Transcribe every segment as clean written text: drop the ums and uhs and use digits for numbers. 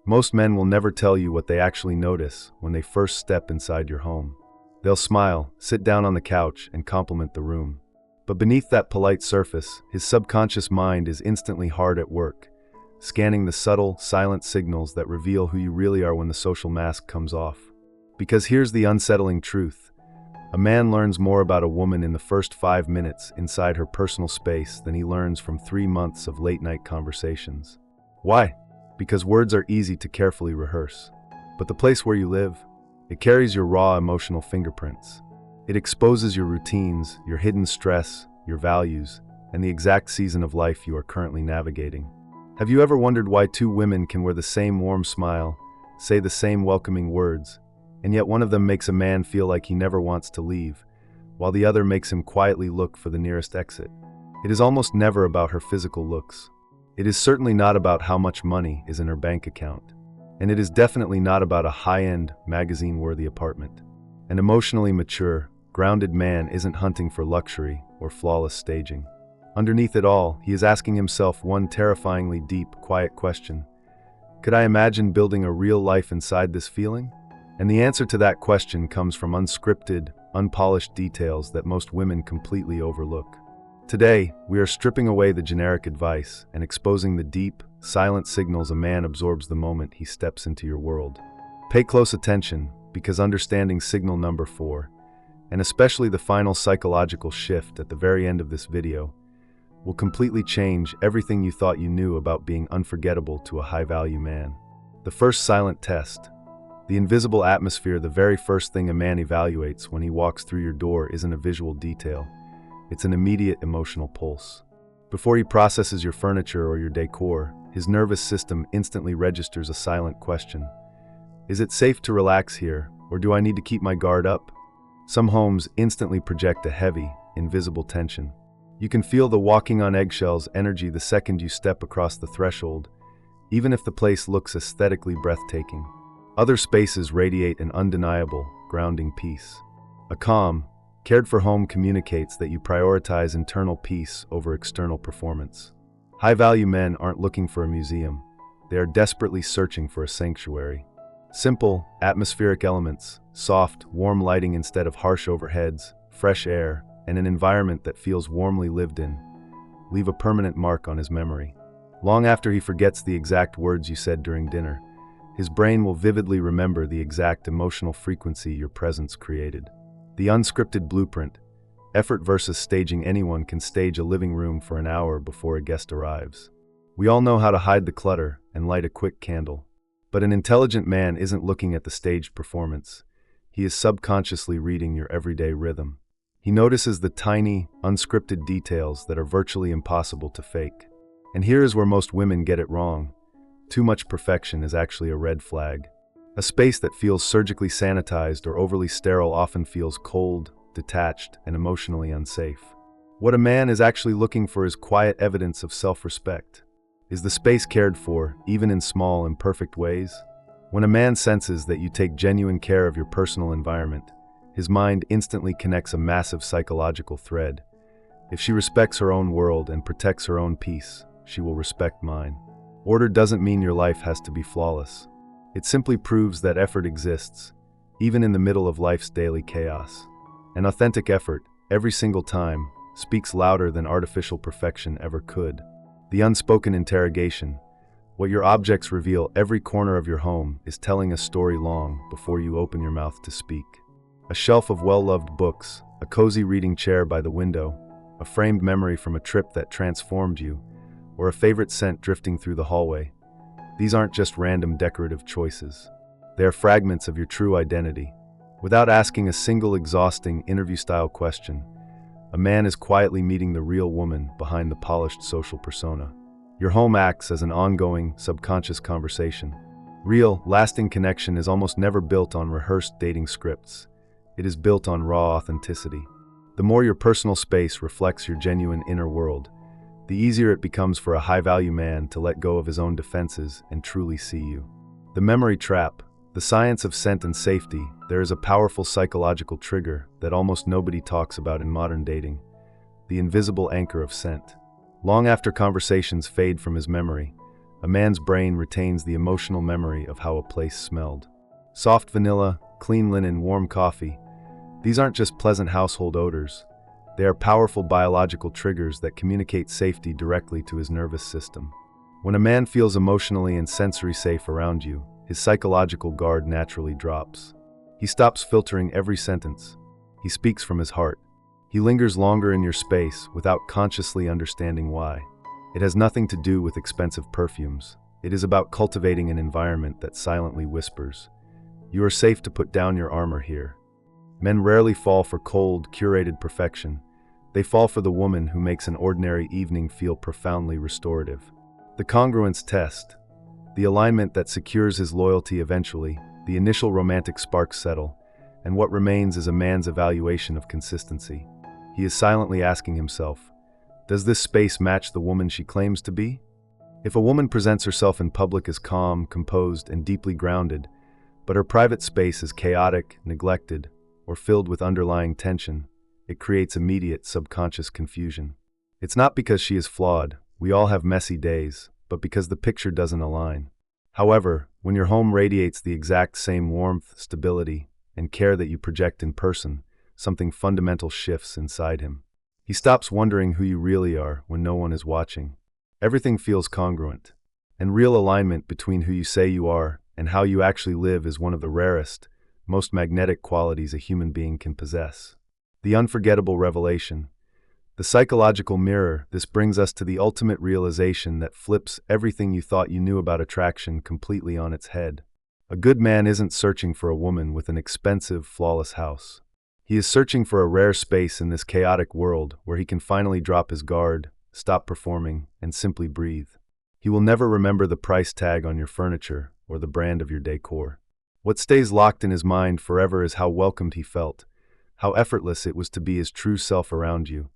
Most men will never tell you what they actually notice when they first step inside your home. They'll smile, sit down on the couch, and compliment the room. But beneath that polite surface, his subconscious mind is instantly hard at work, scanning the subtle, silent signals that reveal who you really are when the social mask comes off. Because here's the unsettling truth. A man learns more about a woman in the first 5 minutes inside her personal space than he learns from 3 months of late-night conversations. Why? Because words are easy to carefully rehearse. But the place where you live, it carries your raw emotional fingerprints. It exposes your routines, your hidden stress, your values, and the exact season of life you are currently navigating. Have you ever wondered why two women can wear the same warm smile, say the same welcoming words, and yet one of them makes a man feel like he never wants to leave, while the other makes him quietly look for the nearest exit? It is almost never about her physical looks. It is certainly not about how much money is in her bank account. And it is definitely not about a high-end, magazine-worthy apartment. An emotionally mature, grounded man isn't hunting for luxury or flawless staging. Underneath it all, he is asking himself one terrifyingly deep, quiet question. Could I imagine building a real life inside this feeling? And the answer to that question comes from unscripted, unpolished details that most women completely overlook. Today, we are stripping away the generic advice and exposing the deep, silent signals a man absorbs the moment he steps into your world. Pay close attention, because understanding signal number 4, and especially the final psychological shift at the very end of this video, will completely change everything you thought you knew about being unforgettable to a high-value man. The first silent test. The invisible atmosphere. The very first thing a man evaluates when he walks through your door isn't a visual detail. It's an immediate emotional pulse. Before he processes your furniture or your decor, his nervous system instantly registers a silent question. Is it safe to relax here, or do I need to keep my guard up? Some homes instantly project a heavy, invisible tension. You can feel the walking on eggshells energy the second you step across the threshold, even if the place looks aesthetically breathtaking. Other spaces radiate an undeniable, grounding peace. A calm, cared-for home communicates that you prioritize internal peace over external performance. High-value men aren't looking for a museum. They are desperately searching for a sanctuary. Simple, atmospheric elements, soft, warm lighting instead of harsh overheads, fresh air, and an environment that feels warmly lived in, leave a permanent mark on his memory. Long after he forgets the exact words you said during dinner, his brain will vividly remember the exact emotional frequency your presence created. The unscripted blueprint. Effort versus staging. Anyone can stage a living room for an hour before a guest arrives. We all know how to hide the clutter and light a quick candle. But an intelligent man isn't looking at the staged performance. He is subconsciously reading your everyday rhythm. He notices the tiny, unscripted details that are virtually impossible to fake. And here is where most women get it wrong. Too much perfection is actually a red flag. A space that feels surgically sanitized or overly sterile often feels cold, detached, and emotionally unsafe. What a man is actually looking for is quiet evidence of self-respect. Is the space cared for, even in small, imperfect ways? When a man senses that you take genuine care of your personal environment, his mind instantly connects a massive psychological thread. If she respects her own world and protects her own peace, she will respect mine. Order doesn't mean your life has to be flawless. It simply proves that effort exists, even in the middle of life's daily chaos. An authentic effort, every single time, speaks louder than artificial perfection ever could. The unspoken interrogation. What your objects reveal every corner of your home is telling a story long before you open your mouth to speak. A shelf of well-loved books, a cozy reading chair by the window, a framed memory from a trip that transformed you, or a favorite scent drifting through the hallway. These aren't just random decorative choices. They are fragments of your true identity. Without asking a single exhausting interview-style question, a man is quietly meeting the real woman behind the polished social persona. Your home acts as an ongoing, subconscious conversation. Real, lasting connection is almost never built on rehearsed dating scripts. It is built on raw authenticity. The more your personal space reflects your genuine inner world, the easier it becomes for a high-value man to let go of his own defenses and truly see you. The memory trap. The science of scent and safety. There is a powerful psychological trigger that almost nobody talks about in modern dating. The invisible anchor of scent. Long after conversations fade from his memory, A man's brain retains the emotional memory of how a place smelled. Soft vanilla, clean linen, warm coffee. These aren't just pleasant household odors. They are powerful biological triggers that communicate safety directly to his nervous system. When a man feels emotionally and sensory safe around you, his psychological guard naturally drops. He stops filtering every sentence. He speaks from his heart. He lingers longer in your space without consciously understanding why. It has nothing to do with expensive perfumes. It is about cultivating an environment that silently whispers, "You are safe to put down your armor here." Men rarely fall for cold, curated perfection. They fall for the woman who makes an ordinary evening feel profoundly restorative. The congruence test, the alignment that secures his loyalty eventually, the initial romantic sparks settle, and what remains is a man's evaluation of consistency. He is silently asking himself, does this space match the woman she claims to be? If a woman presents herself in public as calm, composed, and deeply grounded, but her private space is chaotic, neglected, or filled with underlying tension, it creates immediate subconscious confusion. It's not because she is flawed, we all have messy days, but because the picture doesn't align. However, when your home radiates the exact same warmth, stability, and care that you project in person, something fundamental shifts inside him. He stops wondering who you really are when no one is watching. Everything feels congruent, and real alignment between who you say you are and how you actually live is one of the rarest, most magnetic qualities a human being can possess. The unforgettable revelation. The psychological mirror. This brings us to the ultimate realization that flips everything you thought you knew about attraction completely on its head. A good man isn't searching for a woman with an expensive, flawless house. He is searching for a rare space in this chaotic world where he can finally drop his guard, stop performing, and simply breathe. He will never remember the price tag on your furniture or the brand of your decor. What stays locked in his mind forever is how welcomed he felt, how effortless it was to be his true self around you,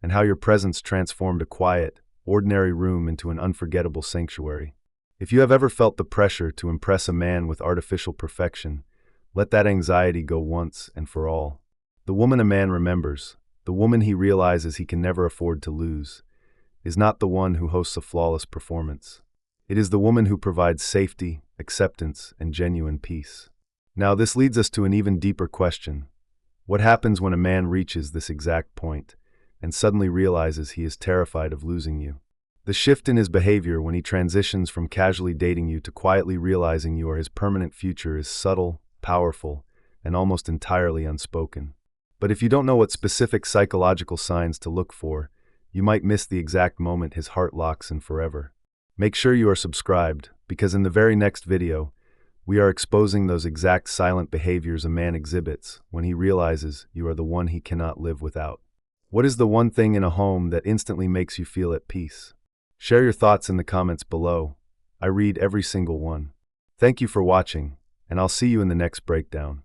and how your presence transformed a quiet, ordinary room into an unforgettable sanctuary. If you have ever felt the pressure to impress a man with artificial perfection, let that anxiety go once and for all. The woman a man remembers, the woman he realizes he can never afford to lose, is not the one who hosts a flawless performance. It is the woman who provides safety, acceptance, and genuine peace. Now, this leads us to an even deeper question. What happens when a man reaches this exact point and suddenly realizes he is terrified of losing you? The shift in his behavior when he transitions from casually dating you to quietly realizing you are his permanent future is subtle, powerful, and almost entirely unspoken. But if you don't know what specific psychological signs to look for, you might miss the exact moment his heart locks in forever. Make sure you are subscribed, because in the very next video, we are exposing those exact silent behaviors a man exhibits when he realizes you are the one he cannot live without. What is the one thing in a home that instantly makes you feel at peace? Share your thoughts in the comments below. I read every single one. Thank you for watching, and I'll see you in the next breakdown.